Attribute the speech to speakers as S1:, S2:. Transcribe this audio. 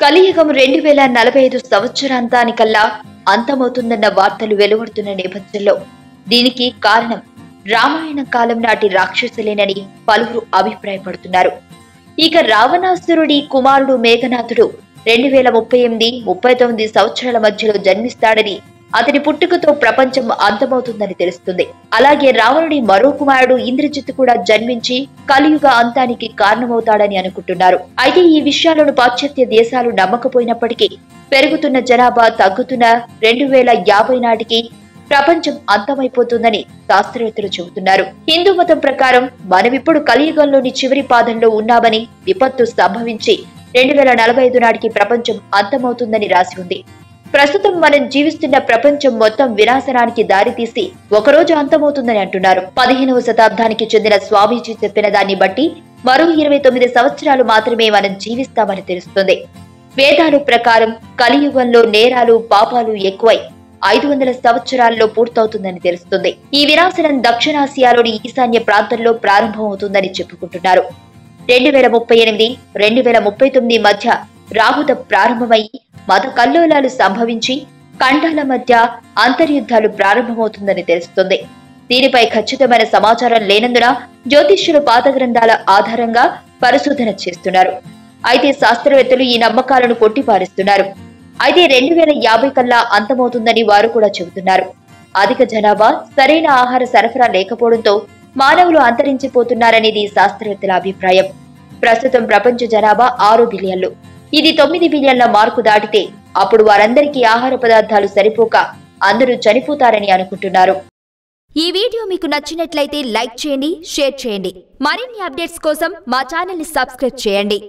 S1: కలియుగం 2045 సంవత్సరాంతానికల్లా అంతమవుతుందన్న వార్తలు వెలువడుతున్న నేపథ్యంలో దీనికి కారణం రామాయణ కాలం నాటి రాక్షసులేనని పలువురు అభిప్రాయపడుతున్నారు. ఇక రావణాసురుడి కుమారుడు మేఘనాథుడు 2038-39 సంవత్సరాల మధ్యలో జన్మిస్తాడని, అతని పుట్టుకతో ప్రపంచం అంతమవుతుందని తెలుస్తుంది. అలాగే రావణుడి మరో కుమారుడు ఇంద్రజిత్ కూడా జన్మించి కలియుగ అంతానికి కారణమవుతాడని అనుకుంటున్నారు. అయితే ఈ విషయాలను పాశ్చాత్య దేశాలు నమ్మకపోయినప్పటికీ పెరుగుతున్న జనాభా తగ్గుతున్న 2050 నాటికి ప్రపంచం అంతమైపోతుందని శాస్త్రవేత్తలు చెబుతున్నారు. హిందూ మతం ప్రకారం మనమిప్పుడు కలియుగంలోని చివరి పాదంలో ఉన్నామని, విపత్తు సంభవించి 2045 నాటికి ప్రపంచం అంతమవుతుందని రాసి ఉంది. ప్రస్తుతం మనం జీవిస్తున్న ప్రపంచం మొత్తం వినాశనానికి దారితీసి ఒకరోజు అంతమవుతుందని అంటున్నారు. 15వ శతాబ్దానికి చెందిన స్వామీజీ చెప్పిన దాన్ని బట్టి మరో 29 సంవత్సరాలు మాత్రమే మనం జీవిస్తామని తెలుస్తుంది. వేదాలు ప్రకారం కలియుగంలో నేరాలు పాపాలు ఎక్కువై 500 సంవత్సరాల్లో పూర్తవుతుందని తెలుస్తుంది. ఈ వినాశనం దక్షిణాసియాలోని ఈశాన్య ప్రాంతంలో ప్రారంభమవుతుందని చెప్పుకుంటున్నారు. 2038-2039 మధ్య రాహుత ప్రారంభమై మత కల్లోలాలు సంభవించి ఖండాల మధ్య అంతర్యుద్ధాలు ప్రారంభమవుతుందని తెలుస్తుంది. దీనిపై ఖచ్చితమైన సమాచారం లేనందున జ్యోతిష్యులు పాత గ్రంథాల ఆధారంగా పరిశోధన చేస్తున్నారు. అయితే శాస్త్రవేత్తలు ఈ నమ్మకాలను కొట్టిపారేస్తున్నారు. అయితే 2050 కల్లా అంతమవుతుందని వారు కూడా చెబుతున్నారు. అధిక జనాభా, సరైన ఆహార సరఫరా లేకపోవడంతో మానవులు అంతరించిపోతున్నారనేది శాస్త్రవేత్తల అభిప్రాయం. ప్రస్తుతం ప్రపంచ జనాభా 6 బిలియన్లు. ఇది 9 బిలియన్ల మార్కు దాటితే అప్పుడు వారందరికీ ఆహార పదార్థాలు సరిపోక అందరూ చనిపోతారని అనుకుంటున్నారు.
S2: ఈ వీడియో మీకు నచ్చినట్లయితే లైక్ చేయండి, షేర్ చేయండి. మరిన్ని అప్డేట్స్ కోసం మా ఛానల్ ని సబ్స్క్రైబ్ చేయండి.